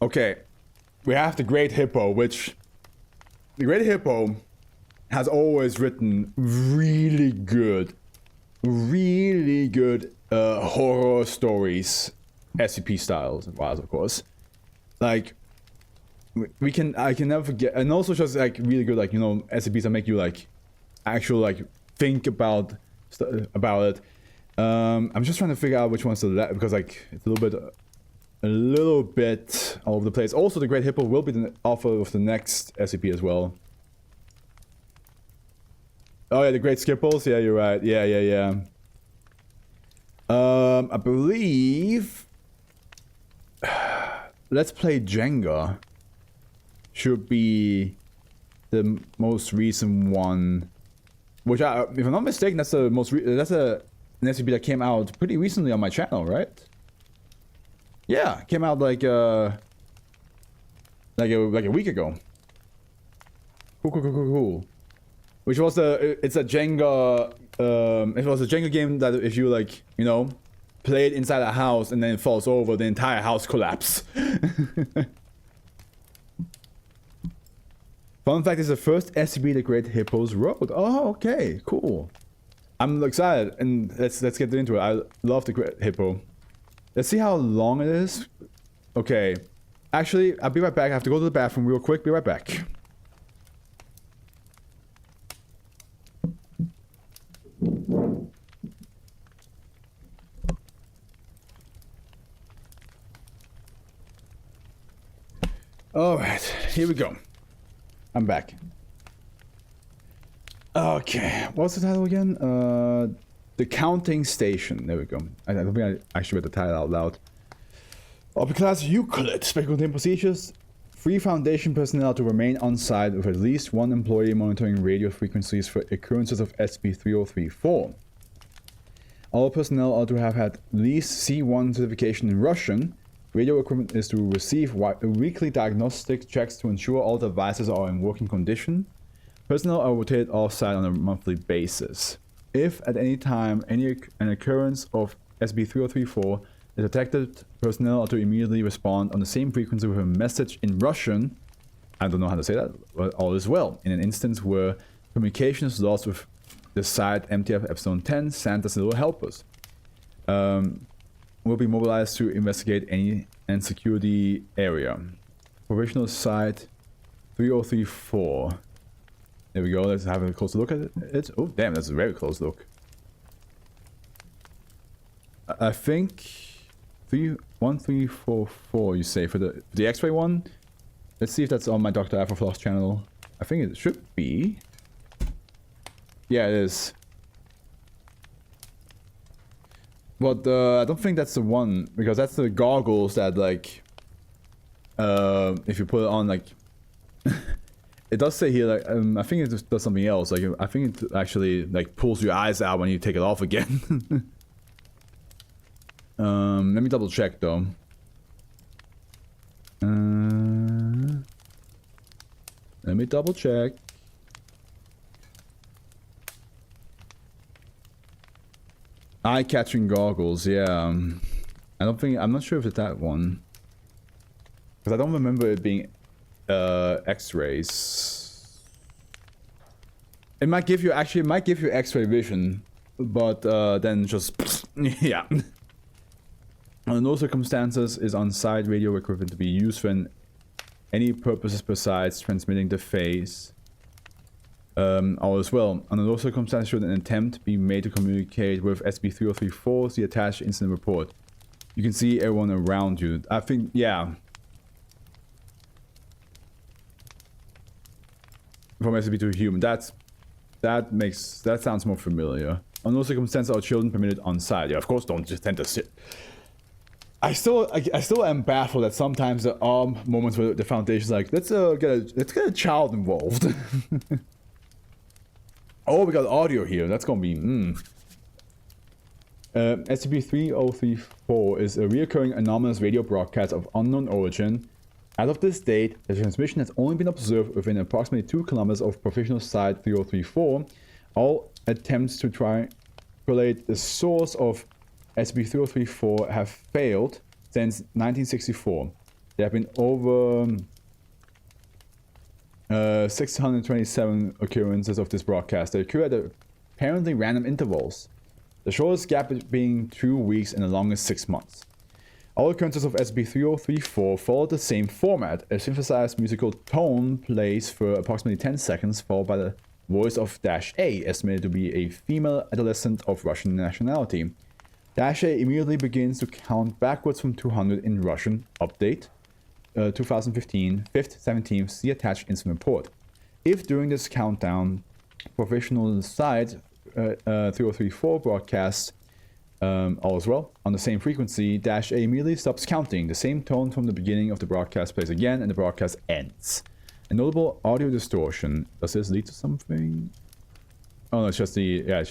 Okay, we have the Great Hippo, which the Great Hippo has always written really good horror stories, SCP styles and files, of course. Like, I can never forget, and also just like really good, like, you know, SCPs that make you like actually like think about it. I'm just trying to figure out which one's the left, because like it's a little bit all over the place. Also, the Great Hippo will be the author of the next SCP as well. Oh yeah, the Great Skipples. Yeah, you're right. Yeah. I believe Let's Play Jenga should be the most recent one, which if I'm not mistaken, that's the most that's an SCP that came out pretty recently on my channel, right? Yeah, came out like a week ago. Cool. Which was it's a Jenga, it was a Jenga game that if you like, you know, play it inside a house and then it falls over, the entire house collapses. Fun fact, is the first SCP the Great Hippos wrote. Oh, okay, cool. I'm excited, and let's get into it. I love the Great Hippo. Let's see how long it is. Okay, actually, I'll be right back. I have to go to the bathroom real quick. Be right back. Alright, here we go. I'm back. Okay, what's the title again? The Counting Station. There we go. I don't think I actually read the title out loud. Upper class Euclid. Special contained procedures. 3 Foundation personnel are to remain on site with at least 1 employee monitoring radio frequencies for occurrences of SCP-3034. All personnel are to have had at least C1 certification in Russian. Radio equipment is to receive weekly diagnostic checks to ensure all devices are in working condition. Personnel are rotated off-site on a monthly basis. If at any time an occurrence of SCP-3034 is detected, personnel are to immediately respond on the same frequency with a message in Russian. I don't know how to say that, but all is well. In an instance where communication is lost with the site MTF Epsilon 10, Santa's Little Helpers will be mobilized to investigate any and secure the area. Provisional site 3034. There we go. Let's have a closer look at it. Oh, damn, that's a very close look. I think 1344. You say for the X-ray one. Let's see if that's on my Dr. AfroFluff channel. I think it should be. Yeah, it is. But I don't think that's the one, because that's the goggles that like if you put it on, like it does say here, like I think it just does something else. Like I think it actually like pulls your eyes out when you take it off again. Let me double check though. Let me double check. Eye-catching goggles, yeah. I'm not sure if it's that one. Because I don't remember it being X-rays. It might give you X-ray vision, but then just yeah. Under no circumstances is on-site radio equipment to be used for any purposes besides transmitting the phase. All as well. Under no circumstances should an attempt be made to communicate with SCP-3034. See attached incident report. You can see everyone around you. I think, yeah. From SCP to human. That sounds more familiar. Under no circumstances are children permitted on site. Yeah, of course, don't just tend to sit. I still am baffled that sometimes there are moments where the Foundation's like, let's get a child involved. Oh, we got audio here. That's gonna be SCP-3034 is a recurring anomalous radio broadcast of unknown origin. As of this date, the transmission has only been observed within approximately 2 kilometers of provisional site 3034. All attempts to triangulate the source of SCP-3034 have failed since 1964. There have been over 627 occurrences of this broadcast. They occur at apparently random intervals. The shortest gap being 2 weeks and the longest 6 months. All occurrences of SCP-3034 follow the same format. A synthesized musical tone plays for approximately 10 seconds, followed by the voice of -A, estimated to be a female adolescent of Russian nationality. -A immediately begins to count backwards from 200 in Russian. Update 2015, 5th, 17th, see attached incident report. If during this countdown, professional site 3034 broadcasts all as well on the same frequency, -A immediately stops counting. The same tone from the beginning of the broadcast plays again and the broadcast ends. A notable audio distortion. Does this lead to something? Oh no, it's just the, yeah,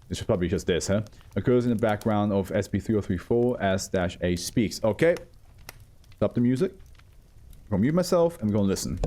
it's probably just this, huh? Occurs in the background of SCP-3034 as -A speaks. Okay. Stop the music. I'm gonna mute myself and we're gonna listen.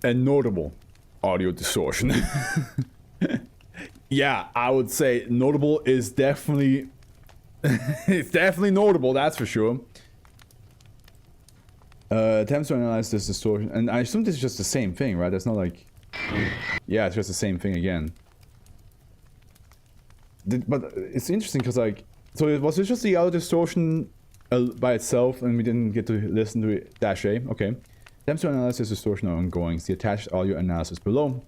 A notable audio distortion. Yeah, I would say notable is definitely it's definitely notable, that's for sure. Attempts to analyze this distortion, and I assume this is just the same thing, right? That's not like, yeah, it's just the same thing again. But it's interesting because, like, so was it just the audio distortion by itself, and we didn't get to listen to it -A? Okay. Attempts to analyze this distortion are ongoing. See attached audio analysis below.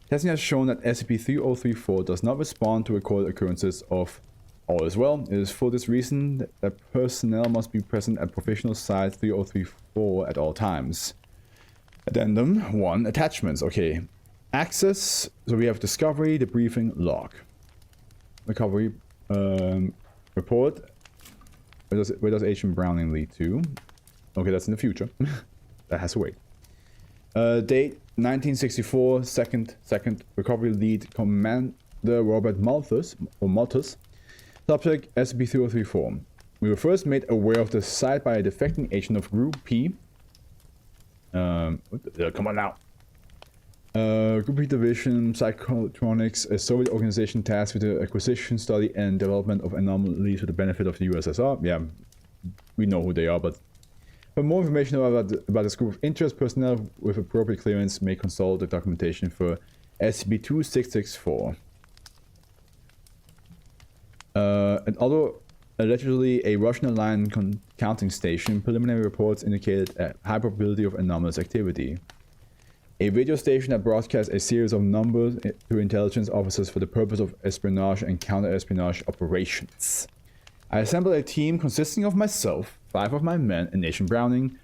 Testing has shown that SCP-3034 does not respond to recorded occurrences of all as well. It is for this reason that personnel must be present at professional site 3034 at all times. Addendum 1. Attachments. Okay. Access. So we have discovery, debriefing, log. Recovery report. Where does Agent Browning lead to? Okay, that's in the future. That has to wait. Date 1964. Second recovery lead Commander Robert Malthus or Malthus. Subject SCP-3034. We were first made aware of the site by a defecting agent of Group P. Come on now. Computer Vision, Psychotronics, a Soviet organization tasked with the acquisition, study, and development of anomalies for the benefit of the USSR. Yeah, we know who they are, but for more information about this group of interest, personnel with appropriate clearance may consult the documentation for SCP-2664. And although allegedly a Russian-aligned counting station, preliminary reports indicated a high probability of anomalous activity. A radio station that broadcasts a series of numbers to intelligence officers for the purpose of espionage and counter-espionage operations. I assembled a team consisting of myself, 5 of my men, and Agent Browning,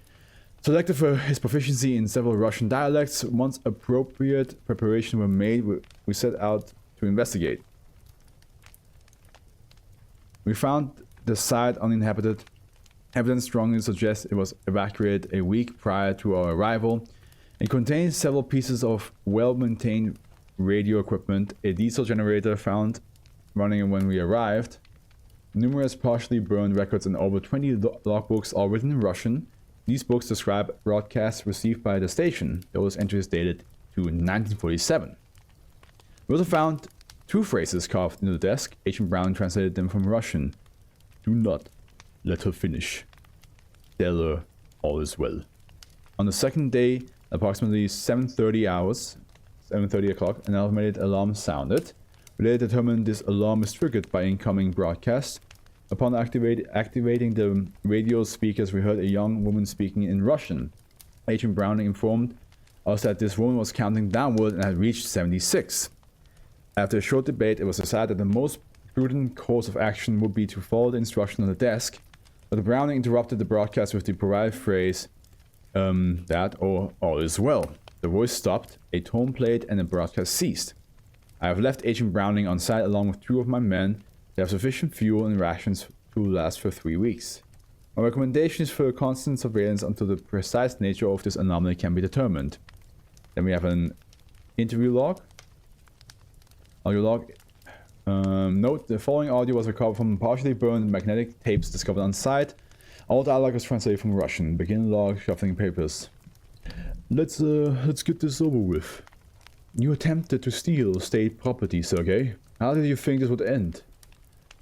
selected for his proficiency in several Russian dialects. Once appropriate preparations were made, we set out to investigate. We found the site uninhabited. Evidence strongly suggests it was evacuated a week prior to our arrival. It contains several pieces of well-maintained radio equipment, a diesel generator found running when we arrived, numerous partially burned records, and over 20 logbooks, all written in Russian. These books describe broadcasts received by the station. Those entries dated to 1947. We also found 2 phrases carved into the desk. Agent Brown translated them from Russian. Do not let her finish. Tell her all is well. On the second day, approximately 7:30 o'clock, an automated alarm sounded. We later determined this alarm is triggered by incoming broadcasts. Upon activating the radio speakers, we heard a young woman speaking in Russian. Agent Browning informed us that this woman was counting downward and had reached 76. After a short debate, it was decided that the most prudent course of action would be to follow the instruction on the desk, but Browning interrupted the broadcast with the provided phrase, that or all is well. The voice stopped, a tone played, and the broadcast ceased. I have left Agent Browning on site along with 2 of my men. They have sufficient fuel and rations to last for 3 weeks. My recommendation is for constant surveillance until the precise nature of this anomaly can be determined. Then we have an interview log. Audio log. Note, the following audio was recovered from partially burned magnetic tapes discovered on site. All dialogue is translated from Russian. Begin log, shuffling papers. Let's get this over with. You attempted to steal state property, Sergei. How did you think this would end?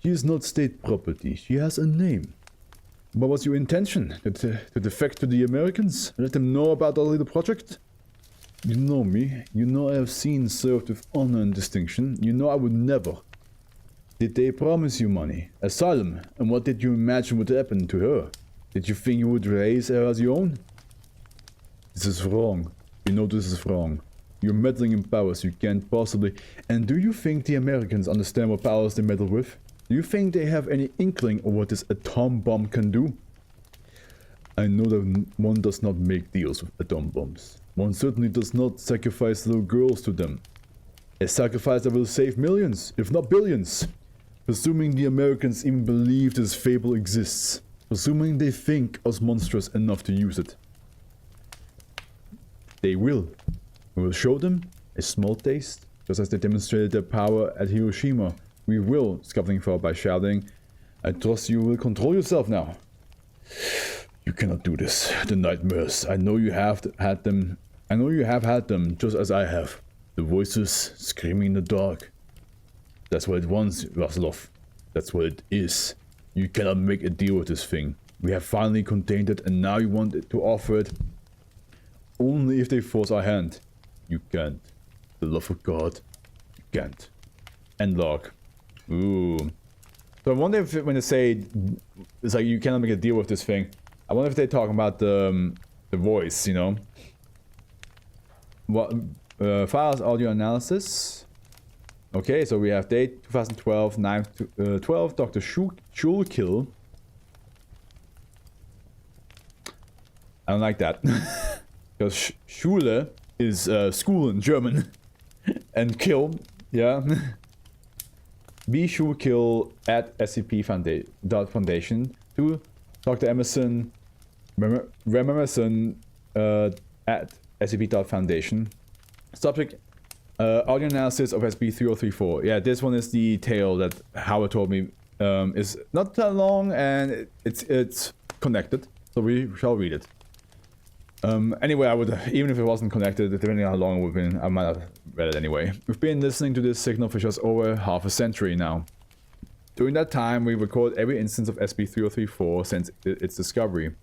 She is not state property. She has a name. What was your intention? To defect to the Americans? Let them know about the little project? You know me. You know I have seen served with honor and distinction. You know I would never. Did they promise you money? Asylum? And what did you imagine would happen to her? Did you think you would raise her as your own? This is wrong. You know this is wrong. You're meddling in powers you can't possibly... And do you think the Americans understand what powers they meddle with? Do you think they have any inkling of what this atom bomb can do? I know that one does not make deals with atom bombs. One certainly does not sacrifice little girls to them. A sacrifice that will save millions, if not billions. Presuming the Americans even believe this fable exists. Presuming they think us monstrous enough to use it. They will. We will show them a small taste, just as they demonstrated their power at Hiroshima. We will, scuffling forward by shouting, I trust you will control yourself now. You cannot do this. The nightmares. I know you have had them. I know you have had them, just as I have. The voices screaming in the dark. That's what it wants, Vasilov. That's what it is. You cannot make a deal with this thing. We have finally contained it, and now you want it to offer it only if they force our hand. You can't. The love of God. You can't. End log. Ooh. So I wonder if when they say it's like you cannot make a deal with this thing, I wonder if they're talking about the voice, you know. What files audio analysis. Okay, so we have date 2012, 9/12, Dr. Schulkill. I don't like that. Because Schule is school in German. And kill, yeah. B. Schulkill at SCP Foundation. To Dr. Emerson Remerson at SCP.Foundation. Subject audio analysis of SB3034. Yeah, this one is the tale that Howard told me is not that long and it's connected, so we shall read it. Anyway, I would, even if it wasn't connected, depending on how long we've been, I might have read it anyway. We've been listening to this signal for just over half a century now. During that time, we recorded every instance of SCP-3034 since its discovery.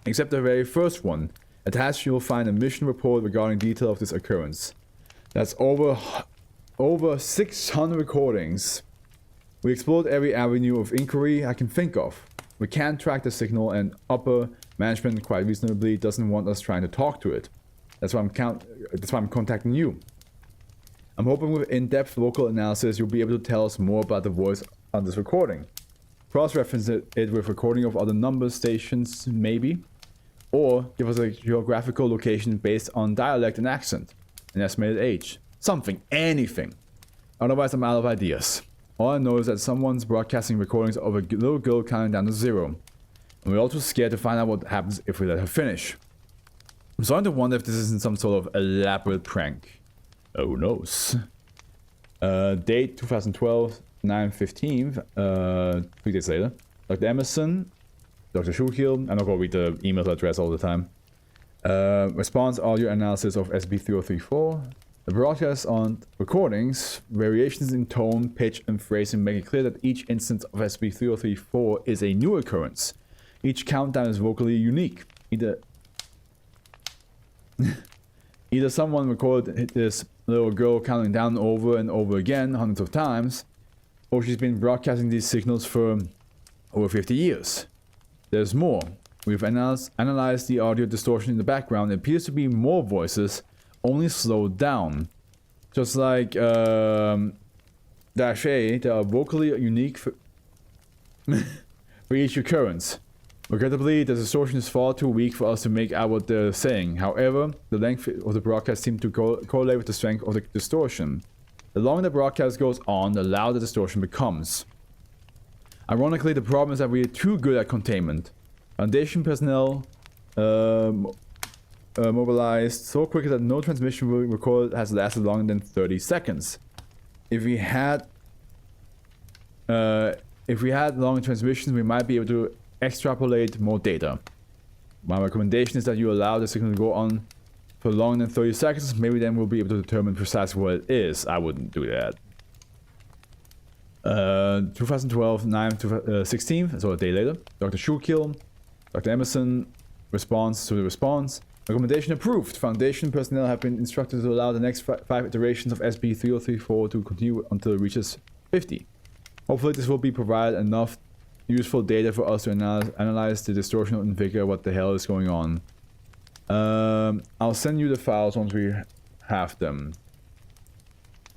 Except the very first one. Attached, you'll find a mission report regarding detail of this occurrence. That's over 600 recordings. We explored every avenue of inquiry I can think of. We can't track the signal, and upper management quite reasonably doesn't want us trying to talk to it. That's why I'm contacting you. I'm hoping with in-depth local analysis you'll be able to tell us more about the voice on this recording. Cross-reference it with recording of other number stations, maybe. Or give us a geographical location based on dialect and accent. An estimated age. Something. Anything. Otherwise I'm out of ideas. All I know is that someone's broadcasting recordings of a little girl counting down to 0. And we're all too scared to find out what happens if we let her finish. I'm starting to wonder if this isn't some sort of elaborate prank. Oh knows. Date 2012, 9/15, 3 days later. Dr. Emerson, Dr. Shukiel, I'm not gonna read the email address all the time. Response audio analysis of SCP-3034. The broadcast on recordings, variations in tone, pitch, and phrasing make it clear that each instance of SCP-3034 is a new occurrence. Each countdown is vocally unique. Either someone recorded this little girl counting down over and over again hundreds of times, or she's been broadcasting these signals for over 50 years. There's more. We've analyzed the audio distortion in the background. It appears to be more voices, only slowed down. Just like -A, they are vocally unique for each occurrence. Regrettably, the distortion is far too weak for us to make out what they're saying. However, the length of the broadcast seems to correlate with the strength of the distortion. The longer the broadcast goes on, the louder the distortion becomes. Ironically, the problem is that we are too good at containment. Foundation personnel mobilized so quickly that no transmission recorded has lasted longer than 30 seconds. If we had long transmissions, we might be able to extrapolate more data. My recommendation is that you allow the signal to go on for longer than 30 seconds. Maybe then we'll be able to determine precisely what it is. I wouldn't do that. 2012, 9/16, so a day later. Dr. Shukiel, Dr. Emerson, response to the response. Recommendation approved. Foundation personnel have been instructed to allow the next 5 iterations of SCP-3034 to continue until it reaches 50. Hopefully this will be provided enough useful data for us to analyze the distortion and figure what the hell is going on. I'll send you the files once we have them.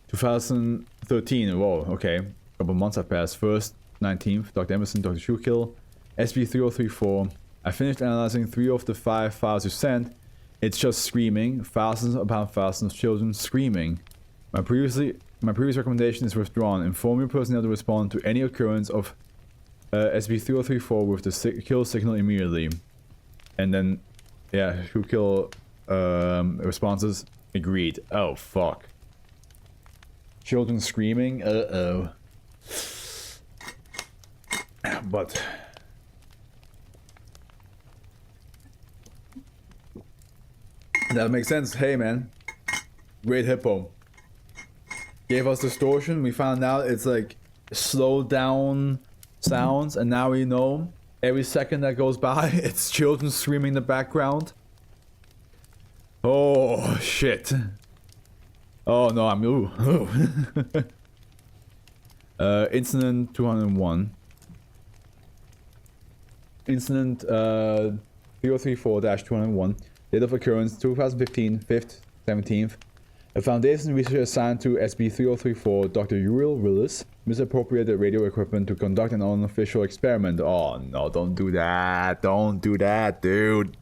2013, whoa, okay. A couple months have passed. First, 19th, Dr. Emerson, Dr. Shukiel, SCP-3034. I finished analyzing 3 of the 5 files you sent. It's just screaming, thousands upon thousands of children screaming. My previous recommendation is withdrawn. Inform your personnel to respond to any occurrence of SCP-3034 with the kill signal immediately. And then, yeah, Shukiel responses agreed. Oh, fuck. Children screaming? Uh-oh. But... that makes sense. Hey, man. Great hippo. Gave us distortion. We found out it's like slowed down sounds, and now we know every second that goes by, it's children screaming in the background. Oh, shit. Oh, no, I'm... Ooh. Incident 201. Incident 034-201. Date of occurrence 2015, 5th, 17th. A Foundation researcher assigned to SCP-3034, Dr. Uriel Willis, misappropriated radio equipment to conduct an unofficial experiment. Oh no, don't do that. Don't do that, dude.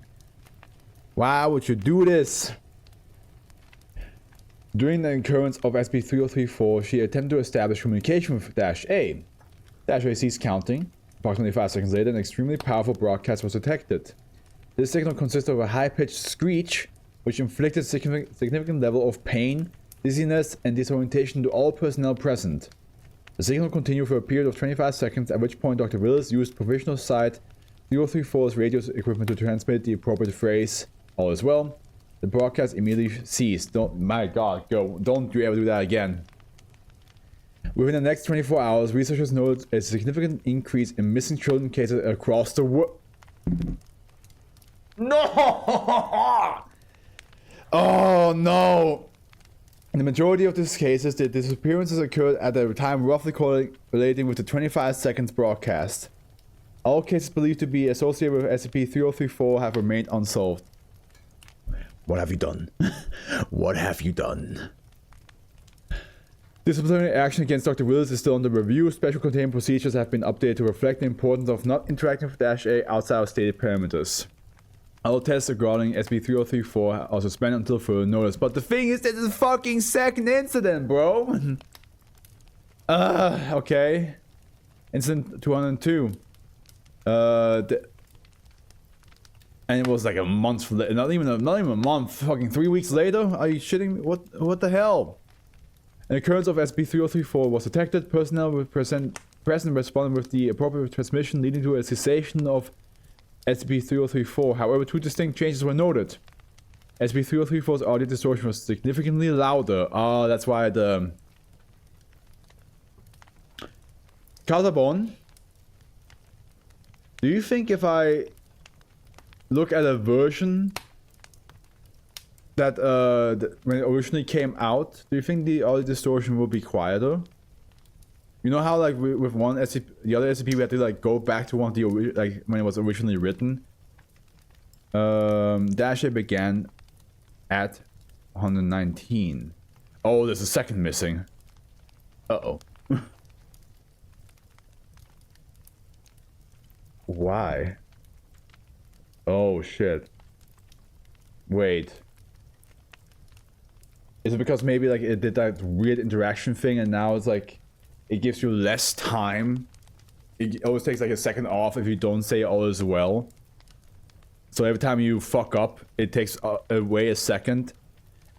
Why would you do this? During the occurrence of SCP-3034, she attempted to establish communication with -A. -A ceased counting. Approximately 5 seconds later, an extremely powerful broadcast was detected. This signal consisted of a high-pitched screech, which inflicted significant level of pain, dizziness, and disorientation to all personnel present. The signal continued for a period of 25 seconds, at which point Dr. Willis used provisional site 034's radio equipment to transmit the appropriate phrase, All is well. The broadcast immediately ceased. My god, don't you ever do that again. Within the next 24 hours, researchers noted a significant increase in missing children cases across the world. No! Oh no! In the majority of these cases, the disappearances occurred at a time roughly correlating with the 25 seconds broadcast. All cases believed to be associated with SCP-3034 have remained unsolved. What have you done? What have you done? Disciplinary action against Dr. Willis is still under review. Special containment procedures have been updated to reflect the importance of not interacting with Dash-A outside of stated parameters. All tests regarding SCP-3034 are suspended until further notice. But the thing is, this is a fucking second incident, bro! Okay. Incident 202. And it was like a month, not even a month, fucking 3 weeks later? Are you shitting me? What the hell? An occurrence of SCP-3034 was detected. Personnel were present responded with the appropriate transmission, leading to a cessation of SCP-3034. However, two distinct changes were noted. SCP-3034's audio distortion was significantly louder. Ah, that's why the... Calderbone, do you think if I look at a version that when it originally came out, do you think the audio distortion will be quieter? You know how like with one SCP, the other SCP, we had to like go back to one of the like when it was originally written. Dash-A began at 119. Oh, there's a second missing. Uh-oh. Why? Oh shit. Wait. Is it because maybe like it did that weird interaction thing and now it's like it gives you less time? It always takes like a second off if you don't say all is well. So every time you fuck up, it takes away a second.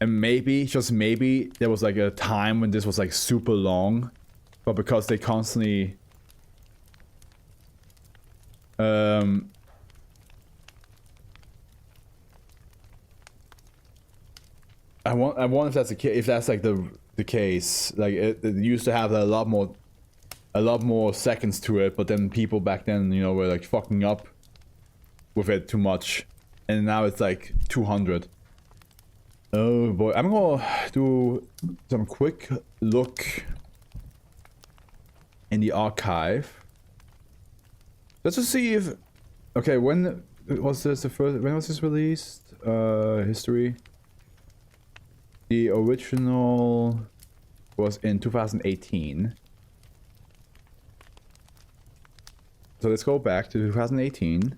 And maybe, just maybe, there was like a time when this was like super long. But because they constantly... I wonder if that's the case. If that's like the case, like it used to have a lot more seconds to it, but then people back then, you know, were like fucking up with it too much, and now it's like 200. Oh boy, I'm gonna do some quick look in the archive. Let's just see if, okay, when was this when was this released? History. The original was in 2018. So let's go back to 2018.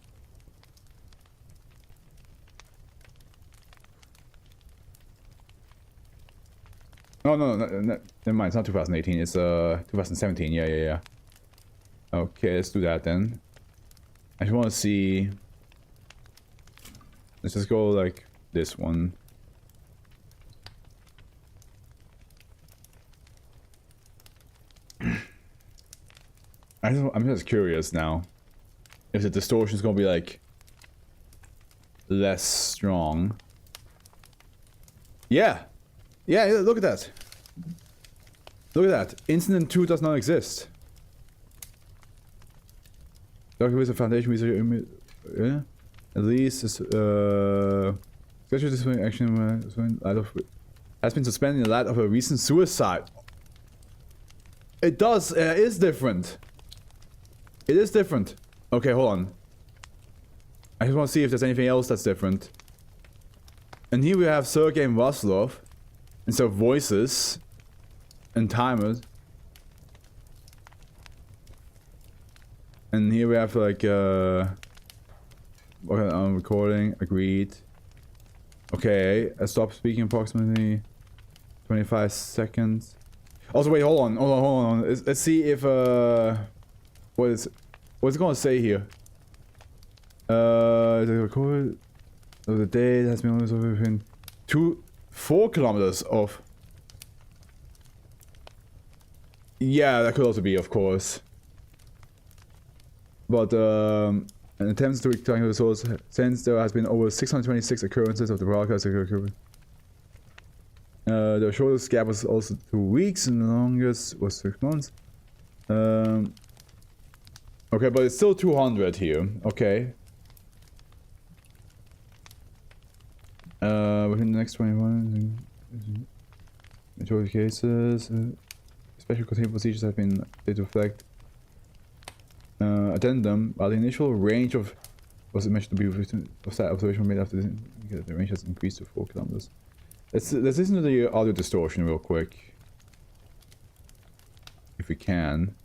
No, never mind. It's not 2018. It's 2017. Yeah. Okay, let's do that then. I just want to see. Let's just go like this one. I'm just curious now if the distortion is gonna be like less strong. Yeah, look at that. Look at that. Incident 2 does not exist. Dr. Wilson Foundation research. Yeah, at least special disciplinary action has been suspended in light of a recent suicide. It is different. It is different. Okay, hold on. I just want to see if there's anything else that's different. And here we have Sergei and Vaslov. Instead of voices and timers. And here we have like recording, agreed. Okay, I stopped speaking approximately 25 seconds. Also, wait, hold on. Let's see if what's it gonna say here? The record of the day has been within 4 kilometers of. Yeah, that could also be, of course. But and attempts to reclaim the source since there has been over 626 occurrences of the broadcast occurring. The shortest gap was also 2 weeks, and the longest was 6 months. Okay, but it's still 200 here. Okay. Within the next 21, majority of cases, special containment procedures have been updated to reflect. Addendum, while the initial range of was mentioned to be of that observation made after the range has increased to 4 kilometers. Let's listen to the audio distortion real quick, if we can.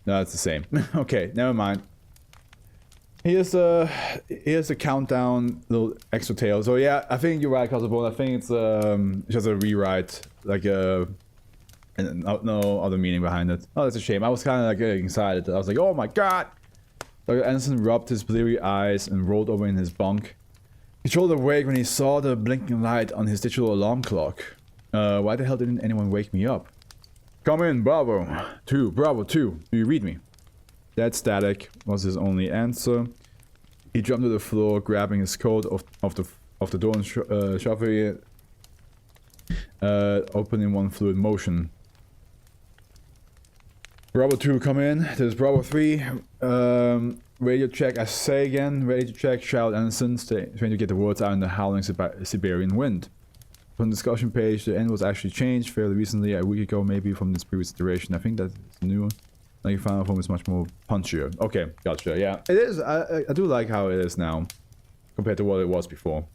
No, it's the same. Okay, never mind. Here's a countdown, little extra tail. So yeah, I think you're right, Casabone. I think it's just a rewrite, like and no other meaning behind it. Oh, that's a shame. I was kind of like getting excited. I was like, oh my god! Dr. Anderson rubbed his bleary eyes and rolled over in his bunk. He shouldered awake when he saw the blinking light on his digital alarm clock. Why the hell didn't anyone wake me up? Come in, Bravo 2, Bravo 2. Do you read me? Dead static was his only answer. He jumped to the floor, grabbing his coat off the door and shoving it open in one fluid motion. Bravo 2, come in. This is Bravo 3. Radio check. I say again, radio check. Shout Anderson, trying to get the words out in the howling Siberian wind. On the discussion page, the end was actually changed fairly recently, a week ago maybe, from this previous iteration. I think that's new. Like, final form is much more punchier. Okay, gotcha. Yeah, it is. I do like how it is now, compared to what it was before.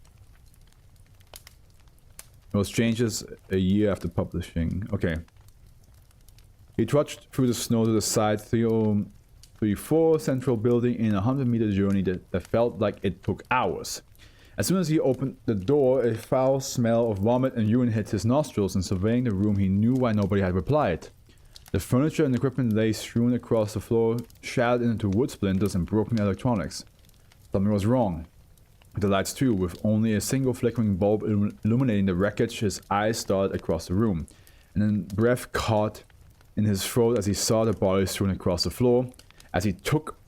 Those changes a year after publishing. Okay. He trudged through the snow to the side 3034 central building in a 100-meter journey that felt like it took hours. As soon as he opened the door, a foul smell of vomit and urine hit his nostrils, and surveying the room, he knew why nobody had replied. The furniture and equipment lay strewn across the floor, shattered into wood splinters and broken electronics. Something was wrong. The lights too, with only a single flickering bulb illuminating the wreckage. His eyes started across the room, and then breath caught in his throat as he saw the bodies strewn across the floor. As he took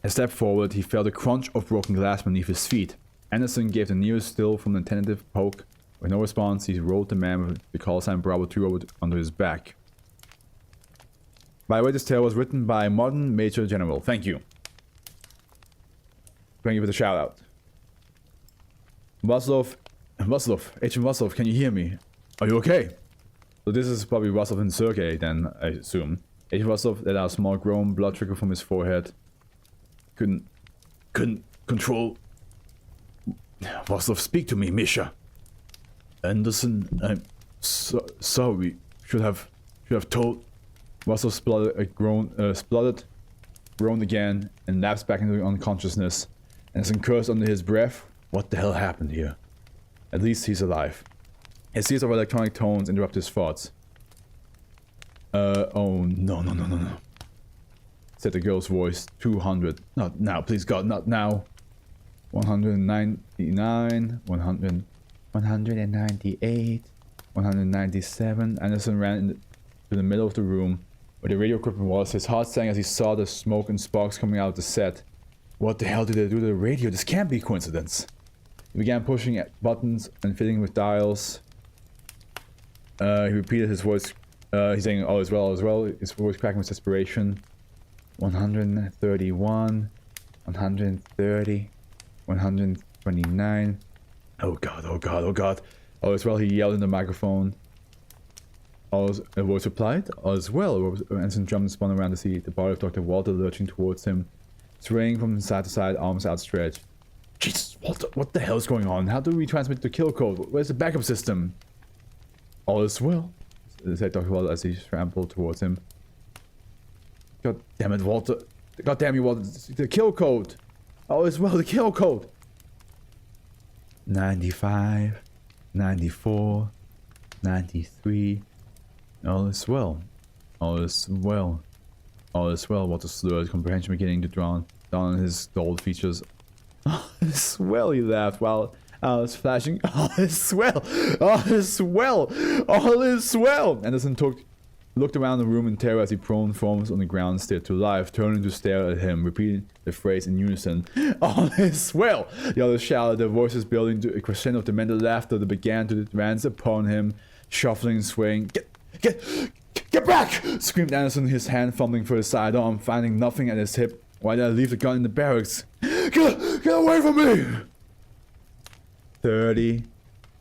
a step forward, he felt a crunch of broken glass beneath his feet. Anderson gave the nearest still from the tentative poke. With no response, he rolled the man with the call sign Bravo 2 over onto his back. By the way, this tale was written by Modern Major General. Thank you. Thank you for the shout out. Agent Vaslov, can you hear me? Are you okay? So this is probably Vaslov and Sergei then, I assume. Agent Vaslov let out a small groan, blood trickled from his forehead. Couldn't control. Vaslov, speak to me, Misha. Anderson, I'm sorry. Should have told. Vaslov spluttered, groaned again, and lapsed back into unconsciousness. Anderson cursed under his breath. What the hell happened here? At least he's alive. A series of electronic tones interrupt his thoughts. Oh, no. Said the girl's voice. 200. Not now, please God, not now. 199, 198, 197. Anderson ran to the middle of the room where the radio equipment was. His heart sank as he saw the smoke and sparks coming out of the set. What the hell did they do to the radio? This can't be a coincidence. He began pushing at buttons and fiddling with dials. He repeated his voice. He's saying, all is well, his voice cracking with desperation. 131, 130, 129. Oh god. All is well, he yelled in the microphone. A voice replied, all is well. Anderson jumped and spun around to see the body of Dr. Walter lurching towards him, swaying from side to side, arms outstretched. Jesus, Walter, what the hell is going on? How do we transmit the kill code? Where's the backup system? All is well, said Dr. Walter as he scrambled towards him. God damn it, Walter. God damn you, Walter. The kill code. All is well, the kill code. 95, 94, 93. All is well. All is well. All is well, Walter slurred, comprehension beginning to dawn on his dulled features. All is well, he laughed while was flashing. All is well. All is well. All is well. Anderson took looked around the room in terror as the prone forms on the ground stared to life, turning to stare at him, repeating the phrase in unison. All is well! The others shouted, their voices building to a crescendo of demented laughter that began to advance upon him, shuffling and swaying. Get back! Screamed Anderson, his hand fumbling for his sidearm, finding nothing at his hip. Why did I leave the gun in the barracks? Get away from me! 30,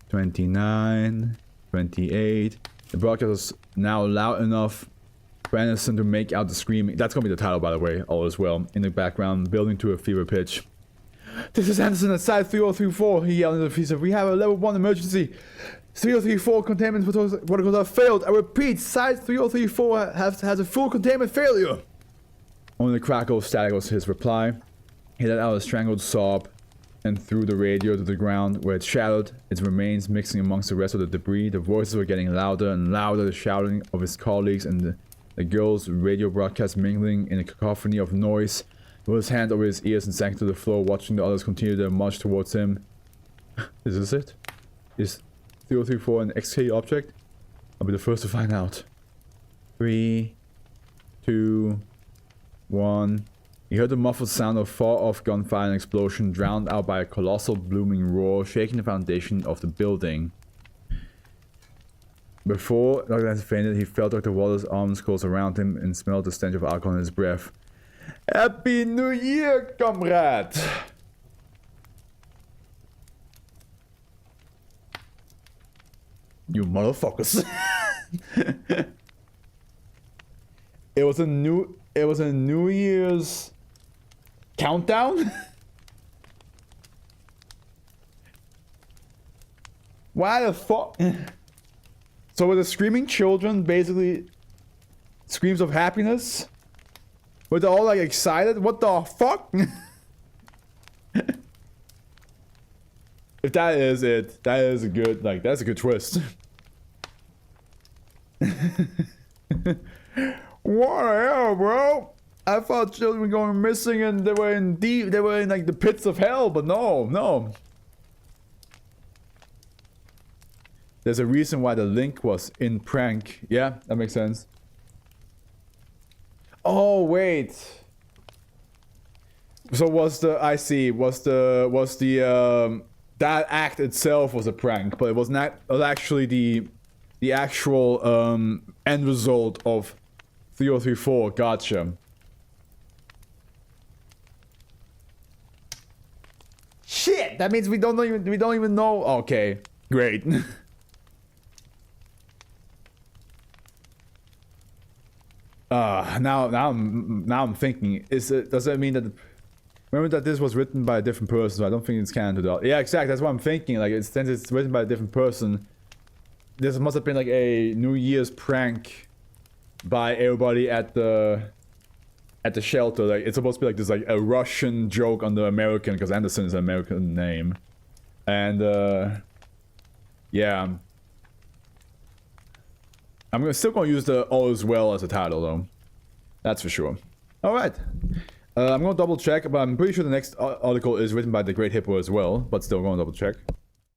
29, 28. The broadcast was now loud enough for Anderson to make out the screaming. That's gonna be the title, by the way, all as well. In the background, building to a fever pitch. This is Anderson at Site 3034, he yelled into the freezer. We have a level 1 emergency. 3034 containment protocols have failed. I repeat, Site 3034 has a full containment failure. Only the crackle of static was his reply. He let out a strangled sob and threw the radio to the ground, where it shattered, its remains mixing amongst the rest of the debris. The voices were getting louder and louder, the shouting of his colleagues and the girl's radio broadcast mingling in a cacophony of noise. He put his hand over his ears and sank to the floor, watching the others continue their march towards him. Is this it? Is 3034 an XK object? I'll be the first to find out. 3, 2, 1. He heard the muffled sound of far-off gunfire and explosion, drowned out by a colossal blooming roar, shaking the foundation of the building. Before Dr. Hansen fainted, he felt Dr. Waller's arms close around him and smelled the stench of alcohol in his breath. Happy New Year, comrade! You motherfuckers. It was a New Year's countdown? Why the fuck? So were the screaming children basically screams of happiness? Were they all like excited? What the fuck? If that is it, that is a good, like, that's a good twist. What the hell, bro? I thought children were going missing and they were in like the pits of hell, but no. There's a reason why the link was in prank. Yeah, that makes sense. Oh, wait. So that act itself was a prank, but it was not actually the actual end result of 3034. Gotcha. Shit, that means we don't even know. Okay, great. Now I'm thinking, does that mean that remember that this was written by a different person, so I don't think it's canon to that. Yeah, exactly, that's what I'm thinking. Like, since it's written by a different person, this must have been like a New Year's prank by everybody at the shelter. Like, it's supposed to be like this, like a Russian joke on the American, because Anderson is an American name. And yeah. I'm still gonna use the all is well as a title though. That's for sure. Alright. I'm gonna double check, but I'm pretty sure the next article is written by the Great Hippo as well, but still gonna double check.